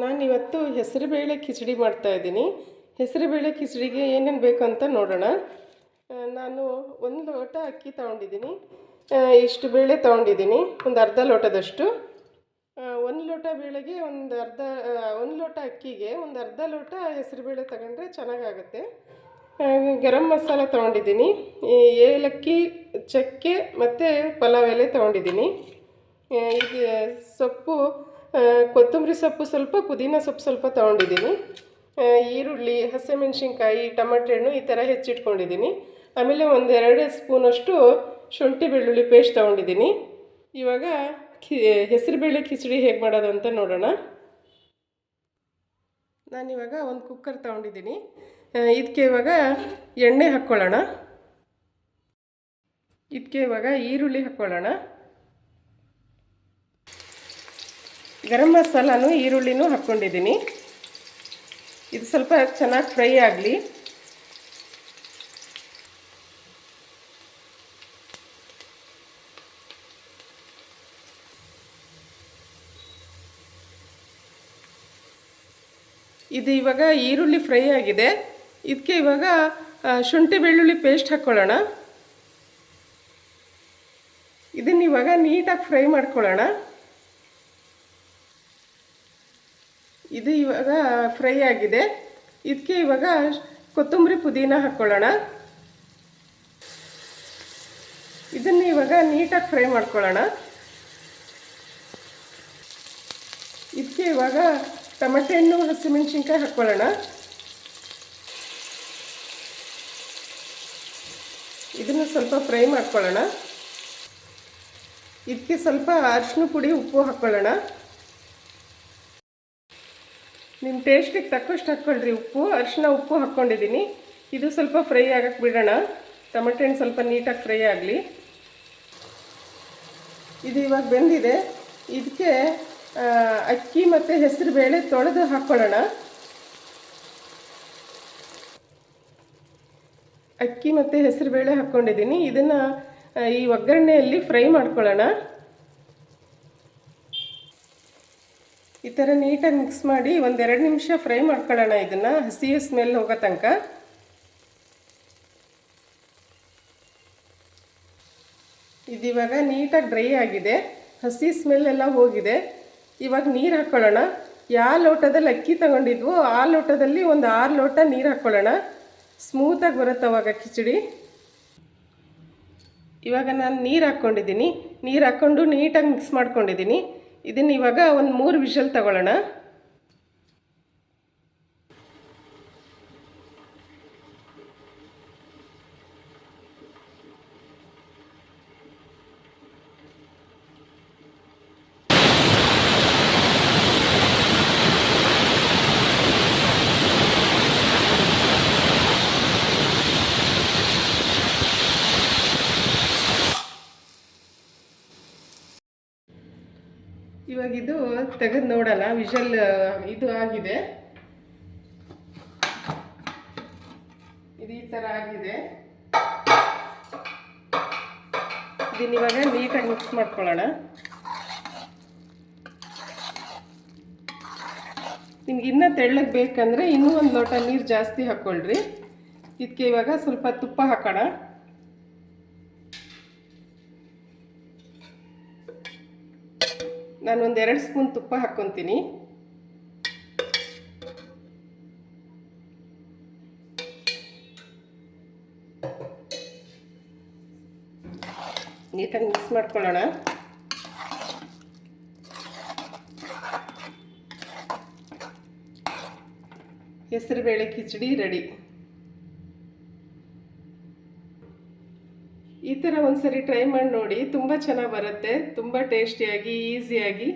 ನಾನಿವತ್ತು ಹೆಸರುಬೇಳೆ ಕಿಚಡಿ ಮಾಡ್ತಾಯಿದ್ದೀನಿ. ಹೆಸರುಬೇಳೆ ಕಿಚಡಿಗೆ ಏನೇನು ಬೇಕು ಅಂತ ನೋಡೋಣ. ನಾನು 1 ಲೋಟ ಅಕ್ಕಿ ತೊಗೊಂಡಿದ್ದೀನಿ. ಇಷ್ಟು ಬೇಳೆ ತೊಗೊಂಡಿದ್ದೀನಿ, ಒಂದು ಅರ್ಧ ಲೋಟದಷ್ಟು. 1 ಲೋಟ ಬೇಳೆಗೆ ಒಂದು ಲೋಟ ಅಕ್ಕಿಗೆ ಒಂದು ಅರ್ಧ ಲೋಟ ಹೆಸರುಬೇಳೆ ತಗೊಂಡ್ರೆ ಚೆನ್ನಾಗಾಗುತ್ತೆ. ಗರಂ ಮಸಾಲ ತೊಗೊಂಡಿದ್ದೀನಿ, ಏಲಕ್ಕಿ, ಚಕ್ಕೆ ಮತ್ತು ಪಲಾವ್ ಎಲೆ ತೊಗೊಂಡಿದ್ದೀನಿ. ಇದು ಸೊಪ್ಪು, ಕೊತ್ತಂಬರಿ ಸೊಪ್ಪು ಸ್ವಲ್ಪ, ಪುದೀನ ಸೊಪ್ಪು ಸ್ವಲ್ಪ ತೊಗೊಂಡಿದ್ದೀನಿ. ಈರುಳ್ಳಿ, ಹಸಿಮೆಣ್ಸಿನ್ಕಾಯಿ, ಟೊಮೆಟೊ ಹಣ್ಣು ಈ ಥರ ಹೆಚ್ಚಿಟ್ಕೊಂಡಿದ್ದೀನಿ. ಆಮೇಲೆ 1-2 ಸ್ಪೂನಷ್ಟು ಶುಂಠಿ ಬೆಳ್ಳುಳ್ಳಿ ಪೇಸ್ಟ್ ತೊಗೊಂಡಿದ್ದೀನಿ. ಇವಾಗ ಹೆಸರುಬೇಳೆ ಕಿಚಡಿ ಹೇಗೆ ಮಾಡೋದು ಅಂತ ನೋಡೋಣ. ನಾನಿವಾಗ ಒಂದು ಕುಕ್ಕರ್ ತೊಗೊಂಡಿದ್ದೀನಿ. ಇದಕ್ಕೆ ಇವಾಗ ಎಣ್ಣೆ ಹಾಕ್ಕೊಳ್ಳೋಣ. ಇದಕ್ಕೆ ಇವಾಗ ಈರುಳ್ಳಿ ಹಾಕ್ಕೊಳ್ಳೋಣ. ಗರಂ ಮಸಾಲನೂ ಈರುಳ್ಳಿನೂ ಹಾಕ್ಕೊಂಡಿದ್ದೀನಿ. ಇದು ಸ್ವಲ್ಪ ಚೆನ್ನಾಗಿ ಫ್ರೈ ಆಗಲಿ. ಇದು ಇವಾಗ ಈರುಳ್ಳಿ ಫ್ರೈ ಆಗಿದೆ. ಇದಕ್ಕೆ ಇವಾಗ ಶುಂಠಿ ಬೆಳ್ಳುಳ್ಳಿ ಪೇಸ್ಟ್ ಹಾಕ್ಕೊಳ್ಳೋಣ. ಇದನ್ನು ಇವಾಗ ನೀಟಾಗಿ ಫ್ರೈ ಮಾಡ್ಕೊಳ್ಳೋಣ. ಇದು ಇವಾಗ ಫ್ರೈ ಆಗಿದೆ. ಇದಕ್ಕೆ ಇವಾಗ ಕೊತ್ತಂಬರಿ ಪುದೀನ ಹಾಕ್ಕೊಳ್ಳೋಣ. ಇದನ್ನು ಇವಾಗ ನೀಟಾಗಿ ಫ್ರೈ ಮಾಡ್ಕೊಳ್ಳೋಣ. ಇದಕ್ಕೆ ಇವಾಗ ಟೊಮೆಟೊ ಹಣ್ಣು, ಹಸಿಮೆಣ್ಸಿನ್ಕಾಯಿ ಹಾಕ್ಕೊಳ್ಳೋಣ. ಇದನ್ನು ಸ್ವಲ್ಪ ಫ್ರೈ ಮಾಡ್ಕೊಳ್ಳೋಣ. ಇದಕ್ಕೆ ಸ್ವಲ್ಪ ಅರಿಶಿನ ಪುಡಿ, ಉಪ್ಪು ಹಾಕ್ಕೊಳ್ಳೋಣ. ನಿಮ್ಮ ಟೇಸ್ಟಿಗೆ ತಕ್ಕಷ್ಟು ಹಾಕ್ಕೊಳ್ರಿ. ಉಪ್ಪು, ಅರಿಶಿನ, ಉಪ್ಪು ಹಾಕ್ಕೊಂಡಿದ್ದೀನಿ. ಇದು ಸ್ವಲ್ಪ ಫ್ರೈ ಆಗಕ್ಕೆ ಬಿಡೋಣ. ಟೊಮೆಟೊ ಹಣ್ಣು ಸ್ವಲ್ಪ ನೀಟಾಗಿ ಫ್ರೈ ಆಗಲಿ. ಇದು ಇವಾಗ ಬೆಂದಿದೆ. ಇದಕ್ಕೆ ಅಕ್ಕಿ ಮತ್ತು ಹೆಸರು ಬೇಳೆ ತೊಳೆದು ಹಾಕ್ಕೊಳ್ಳೋಣ. ಅಕ್ಕಿ ಮತ್ತು ಹೆಸರು ಬೇಳೆ ಹಾಕ್ಕೊಂಡಿದ್ದೀನಿ. ಇದನ್ನು ಈ ಒಗ್ಗರಣೆಯಲ್ಲಿ ಫ್ರೈ ಮಾಡ್ಕೊಳ್ಳೋಣ. ಈ ಥರ ನೀಟಾಗಿ ಮಿಕ್ಸ್ ಮಾಡಿ 1-2 ನಿಮಿಷ ಫ್ರೈ ಮಾಡ್ಕೊಳ್ಳೋಣ. ಇದನ್ನು ಹಸಿ ಸ್ಮೆಲ್ ಹೋಗೋ ತನಕ. ಇದಿವಾಗ ನೀಟಾಗಿ ಡ್ರೈ ಆಗಿದೆ, ಹಸಿ ಸ್ಮೆಲ್ ಎಲ್ಲ ಹೋಗಿದೆ. ಇವಾಗ ನೀರು ಹಾಕ್ಕೊಳ್ಳೋಣ. ಯಾವ ಲೋಟದಲ್ಲಿ ಅಕ್ಕಿ ತಗೊಂಡಿದ್ವೋ ಆ ಲೋಟದಲ್ಲಿ ಒಂದು 6 ಲೋಟ ನೀರು ಹಾಕ್ಕೊಳ್ಳೋಣ. ಸ್ಮೂತಾಗಿ ಬರುತ್ತೆ ಅವಾಗ ಕಿಚಡಿ. ಇವಾಗ ನಾನು ನೀರು ಹಾಕ್ಕೊಂಡಿದ್ದೀನಿ. ನೀರು ಹಾಕ್ಕೊಂಡು ನೀಟಾಗಿ ಮಿಕ್ಸ್ ಮಾಡ್ಕೊಂಡಿದ್ದೀನಿ. ಇದನ್ನು ಇವಾಗ ಒಂದು 3 ವಿಷಲ್ ತಗೊಳ್ಳೋಣ. ಇವಾಗ ಇದು ತೆಗೆದು ನೋಡೋಣ. ವಿಷಲ್ ಇದು ಆಗಿದೆ. ಇದು ಈ ಥರ ಆಗಿದೆ. ಇದನ್ನ ಇವಾಗ ನೀಟಾಗಿ ಮಿಕ್ಸ್ ಮಾಡ್ಕೊಳ್ಳೋಣ. ನಿಮ್ಗೆ ಇನ್ನೂ ತೆಳ್ಳಗೆ ಬೇಕಂದರೆ ಇನ್ನೂ 1 ಲೋಟ ನೀರು ಜಾಸ್ತಿ ಹಾಕ್ಕೊಳ್ರಿ. ಇದಕ್ಕೆ ಇವಾಗ ಸ್ವಲ್ಪ ತುಪ್ಪ ಹಾಕೋಣ. ನಾನು 1-2 ಸ್ಪೂನ್ ತುಪ್ಪ ಹಾಕ್ಕೊತೀನಿ. ನೀಟಾಗಿ ಮಿಕ್ಸ್ ಮಾಡ್ಕೊಳ್ಳೋಣ. ಹೆಸರುಬೇಳೆ ಕಿಚಡಿ ರೆಡಿ. ಈ ಥರ ಒಂದ್ಸರಿ ಟ್ರೈ ಮಾಡಿ ನೋಡಿ, ತುಂಬ ಚೆನ್ನಾಗಿ ಬರುತ್ತೆ. ತುಂಬ ಟೇಸ್ಟಿಯಾಗಿ, ಈಸಿಯಾಗಿ